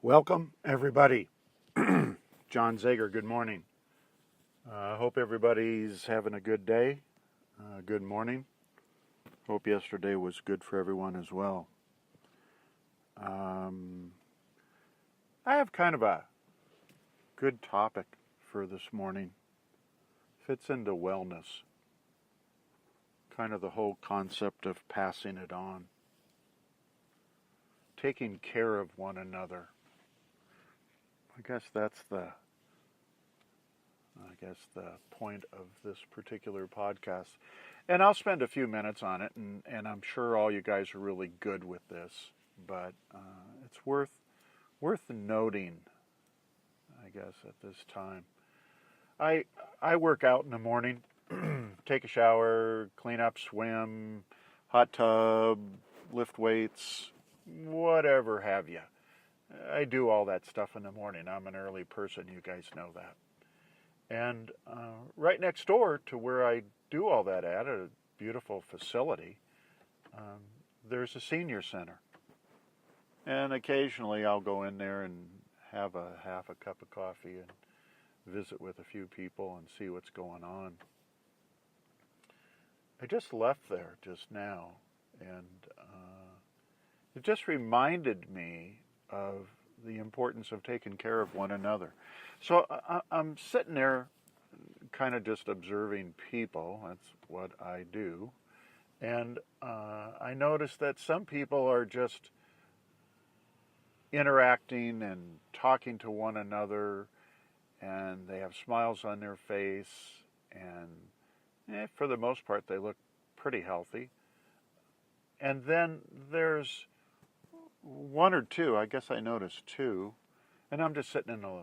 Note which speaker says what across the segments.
Speaker 1: Welcome, everybody. John Zager, good morning. I hope everybody's having a good day. Good morning. Hope yesterday was good for everyone as well. I have kind of a good topic for this morning. Fits into wellness. Kind of the whole concept of passing it on. Taking care of one another. I guess that's the point of this particular podcast. And I'll spend a few minutes on it, and I'm sure all you guys are really good with this, but it's worth noting, I guess, at this time. I work out in the morning, take a shower, clean up, swim, hot tub, lift weights, whatever have you. I do all that stuff in the morning. I'm an early person, you guys know that. And right next door to where I do all that at a beautiful facility, there's a senior center. And occasionally I'll go in there and have half a cup of coffee and visit with a few people and see what's going on. I just left there just now, and it just reminded me of the importance of taking care of one another. So I'm sitting there kind of just observing people. That's what I do. And I noticed that some people are just interacting and talking to one another, and they have smiles on their face, and for the most part they look pretty healthy. And then there's one or two, I guess I noticed two, and I'm just sitting in a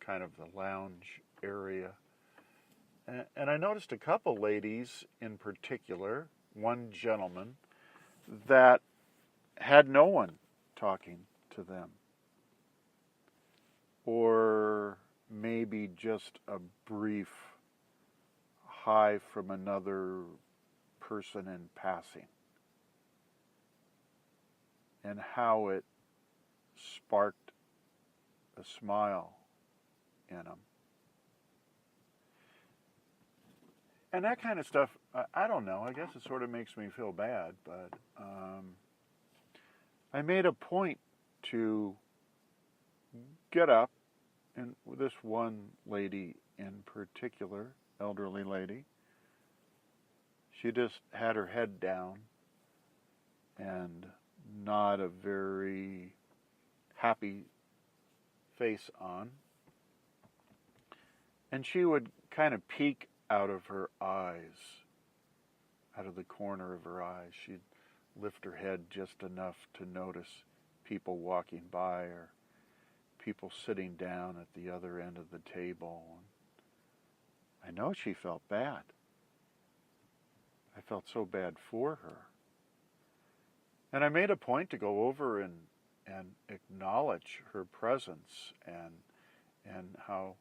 Speaker 1: kind of the lounge area. And I noticed a couple ladies in particular, one gentleman, that had no one talking to them. Or maybe just a brief hi from another person in passing. And how it sparked a smile in them. And that kind of stuff, I don't know, I guess it sort of makes me feel bad, but I made a point to get up, and this one lady in particular, elderly lady, she just had her head down and not a very happy face on. And she would kind of peek out of her eyes, out of the corner of her eyes. She'd lift her head just enough to notice people walking by or people sitting down at the other end of the table. I know she felt bad. I felt so bad for her. And I made a point to go over and acknowledge her presence and how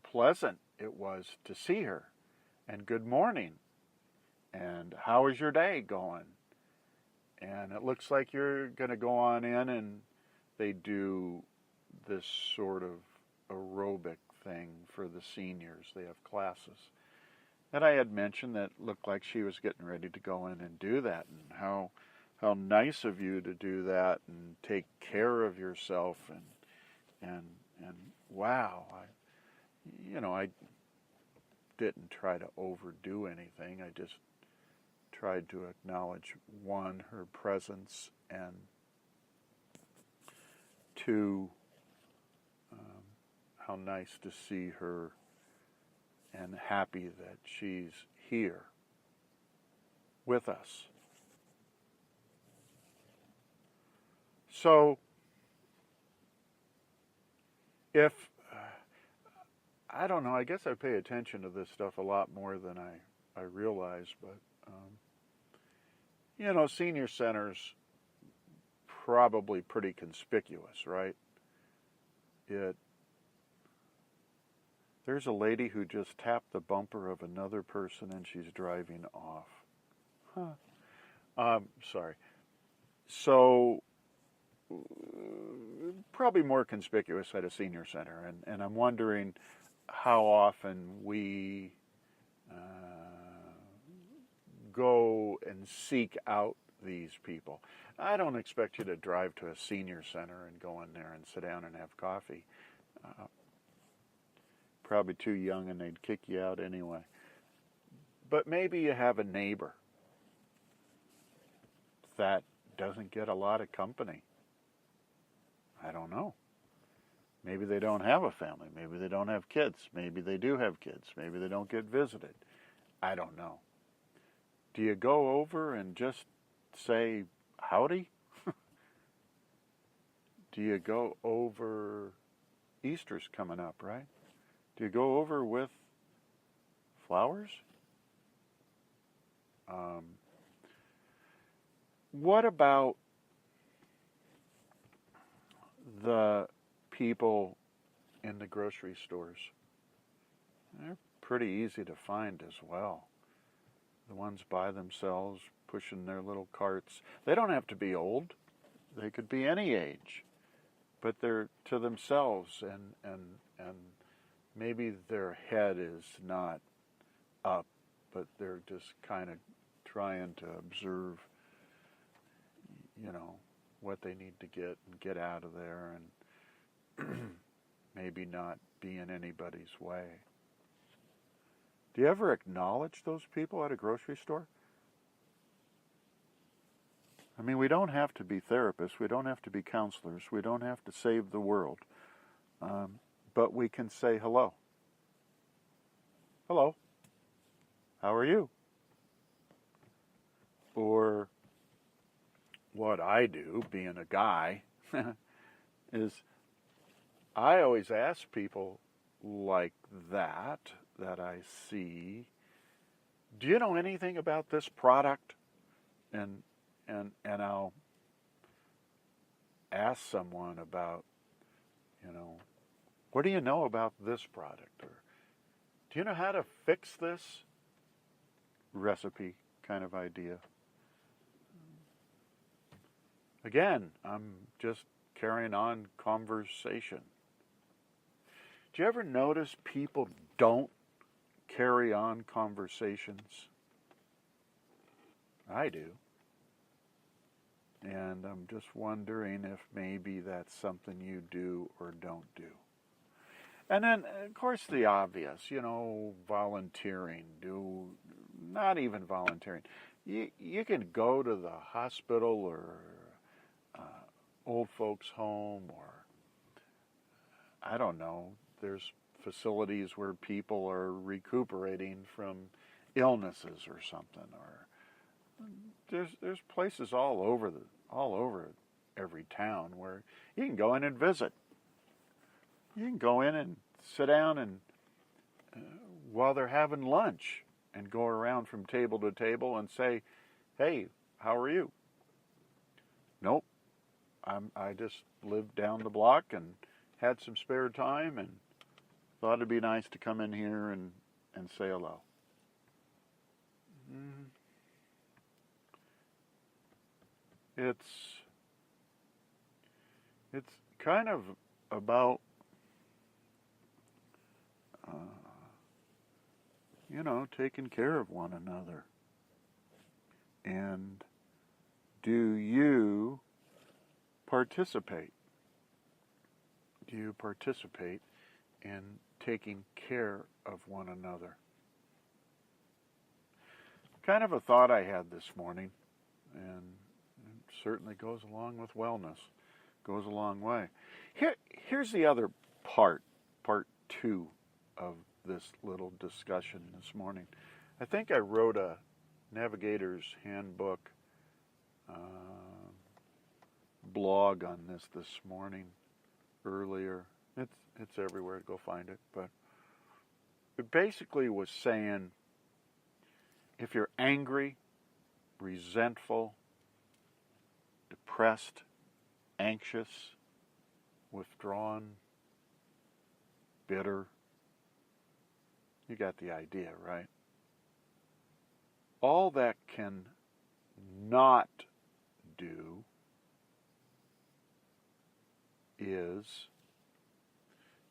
Speaker 1: pleasant it was to see her, and good morning, and how is your day going? And it looks like you're going to go on in, and they do this sort of aerobic thing for the seniors. They have classes. And I had mentioned that it looked like she was getting ready to go in and do that, and how nice of you to do that and take care of yourself, and wow, I didn't try to overdo anything. I just tried to acknowledge, one, her presence, and two, how nice to see her and happy that she's here with us. So, if, I don't know, I guess I pay attention to this stuff a lot more than I realize, but, senior centers probably pretty conspicuous, right? There's a lady who just tapped the bumper of another person and she's driving off. Sorry. So probably more conspicuous at a senior center, and I'm wondering how often we go and seek out these people. I don't expect you to drive to a senior center and go in there and sit down and have coffee. Probably too young and they'd kick you out anyway. But maybe you have a neighbor that doesn't get a lot of company. I don't know. Maybe they don't have a family. Maybe they don't have kids. Maybe they do have kids. Maybe they don't get visited. I don't know. Do you go over and just say howdy? Do you go over? Easter's coming up, right? Do you go over with flowers? What about the people in the grocery stores? They're pretty easy to find as well. The ones by themselves, pushing their little carts. They don't have to be old. They could be any age. But they're to themselves, and maybe their head is not up, but they're just kind of trying to observe, what they need to get out of there, and maybe not be in anybody's way. Do you ever acknowledge those people at a grocery store? I mean, we don't have to be therapists. We don't have to be counselors. We don't have to save the world. But we can say hello. Hello. How are you? Or what I do, being a guy, is I always ask people like that I see, do you know anything about this product? And I'll ask someone about, what do you know about this product? Or do you know how to fix this? Recipe kind of idea. Again, I'm just carrying on conversation. Do you ever notice people don't carry on conversations? I do. And I'm just wondering if maybe that's something you do or don't do. And then, of course, the obvious, volunteering. Not even volunteering. You can go to the hospital or old folks' home, or I don't know, there's facilities where people are recuperating from illnesses or something, or there's places all over every town where you can go in and visit. You can go in and sit down and while they're having lunch, and go around from table to table and say, "Hey, how are you?" Nope, I just lived down the block and had some spare time and thought it'd be nice to come in here and say hello. It's kind of about taking care of one another. And do you participate? Do you participate in taking care of one another? Kind of a thought I had this morning, and it certainly goes along with wellness. Goes a long way. Here's the other part 2 of this little discussion this morning. I think I wrote a Navigator's Handbook blog on this morning earlier. It's everywhere. Go find it. But it basically was saying, if you're angry, resentful, depressed, anxious, withdrawn, bitter, you got the idea, right? All that can not do is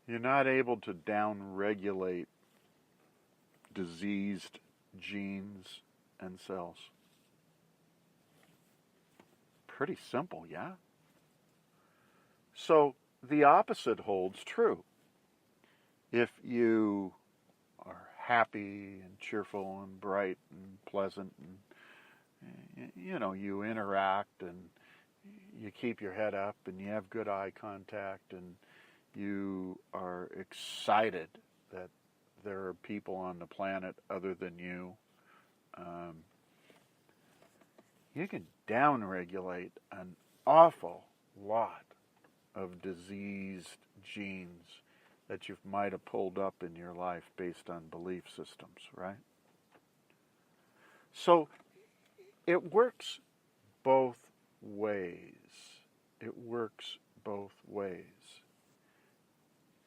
Speaker 1: you're not able to down-regulate diseased genes and cells. Pretty simple, yeah? So the opposite holds true. If you are happy and cheerful and bright and pleasant and, you interact and you keep your head up and you have good eye contact and you are excited that there are people on the planet other than you, you can downregulate an awful lot of diseased genes that you might have pulled up in your life based on belief systems, right? So it works both ways. It works both ways.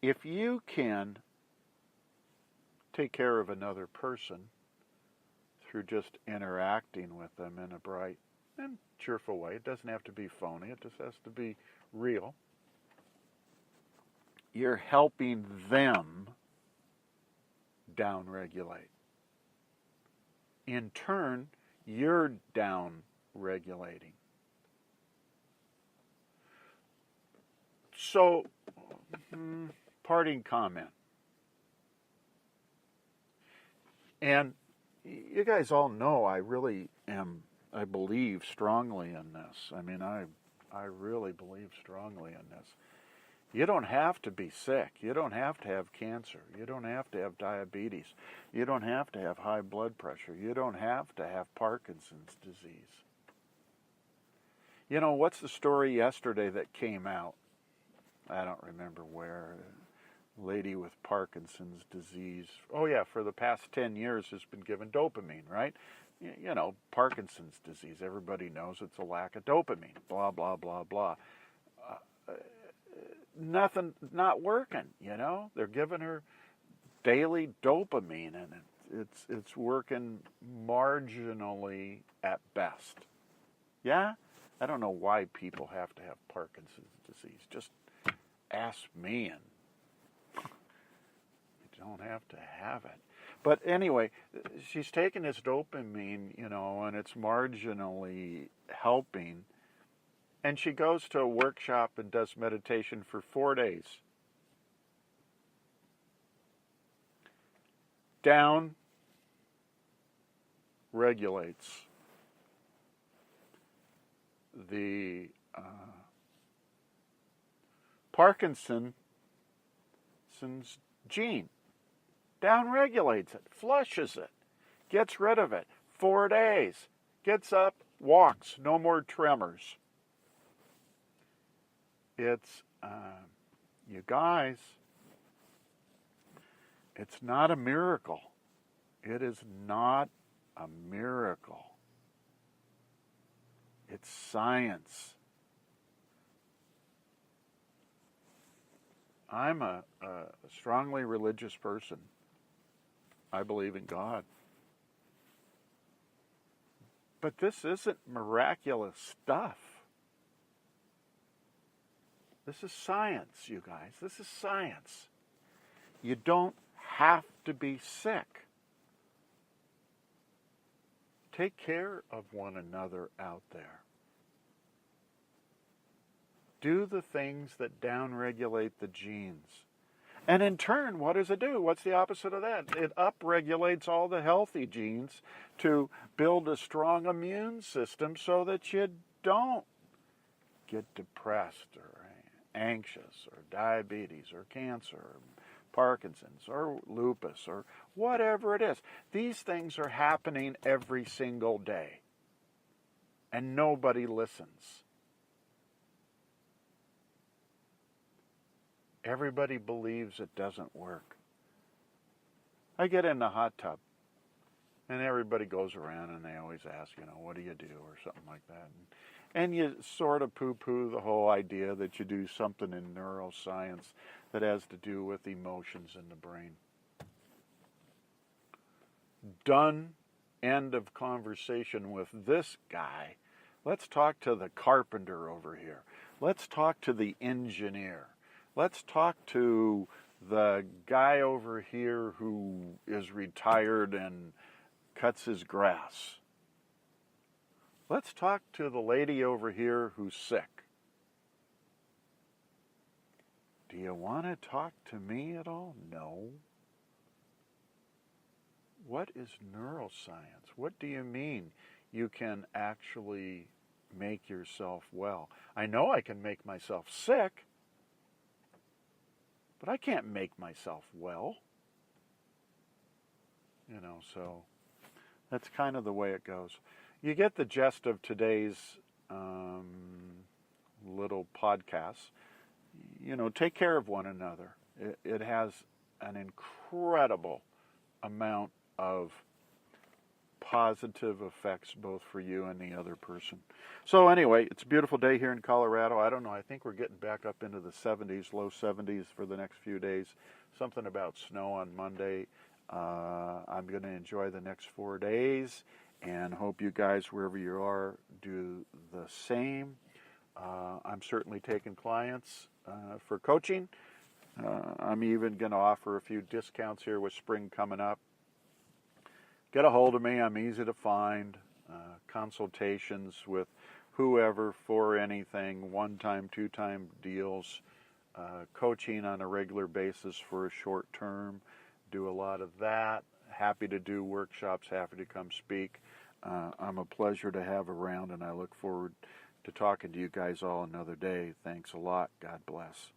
Speaker 1: If you can take care of another person through just interacting with them in a bright and cheerful way, it doesn't have to be phony, it just has to be real. You're helping them downregulate. In turn, you're downregulating. So, parting comment. And you guys all know I believe strongly in this. I mean, I really believe strongly in this. You don't have to be sick. You don't have to have cancer. You don't have to have diabetes. You don't have to have high blood pressure. You don't have to have Parkinson's disease. You know, what's the story yesterday that came out? I don't remember where. A lady with Parkinson's disease. Oh, yeah, for the past 10 years has been given dopamine, right? You know, Parkinson's disease. Everybody knows it's a lack of dopamine. Blah, blah, blah, blah. Nothing, not working, you know. They're giving her daily dopamine, and it's working marginally at best. Yeah? I don't know why people have to have Parkinson's disease. Just ask me, and you don't have to have it. But anyway, she's taking this dopamine, you know, and it's marginally helping. And she goes to a workshop and does meditation for 4 days. Down regulates the Parkinson's gene. Down regulates it, flushes it, gets rid of it. 4 days. Gets up, walks, no more tremors. It's, you guys, it's not a miracle. It is not a miracle. It's science. I'm a strongly religious person. I believe in God. But this isn't miraculous stuff. This is science, you guys. This is science. You don't have to be sick. Take care of one another out there. Do the things that downregulate the genes. And in turn, what does it do? What's the opposite of that? It upregulates all the healthy genes to build a strong immune system so that you don't get depressed or anxious or diabetes or cancer or Parkinson's or lupus or whatever it is. These things are happening every single day. And nobody listens. Everybody believes it doesn't work. I get in the hot tub, and everybody goes around and they always ask, what do you do or something like that. And you sort of poo-poo the whole idea that you do something in neuroscience that has to do with emotions in the brain. Done. End of conversation with this guy. Let's talk to the carpenter over here. Let's talk to the engineer. Let's talk to the guy over here who is retired and cuts his grass. Let's talk to the lady over here who's sick. Do you want to talk to me at all? No. What is neuroscience? What do you mean you can actually make yourself well? I know I can make myself sick, but I can't make myself well. So that's kind of the way it goes. You get the gist of today's little podcast. Take care of one another. It has an incredible amount of positive effects both for you and the other person. So anyway, it's a beautiful day here in Colorado. I don't know, I think we're getting back up into the 70s, low 70s for the next few days. Something about snow on Monday. I'm going to enjoy the next 4 days and hope you guys, wherever you are, do the same. I'm certainly taking clients for coaching. I'm even going to offer a few discounts here with spring coming up. Get a hold of me. I'm easy to find. Consultations with whoever for anything, one-time, two-time deals, coaching on a regular basis for a short term. Do a lot of that. Happy to do workshops, happy to come speak. I'm a pleasure to have around, and I look forward to talking to you guys all another day. Thanks a lot. God bless.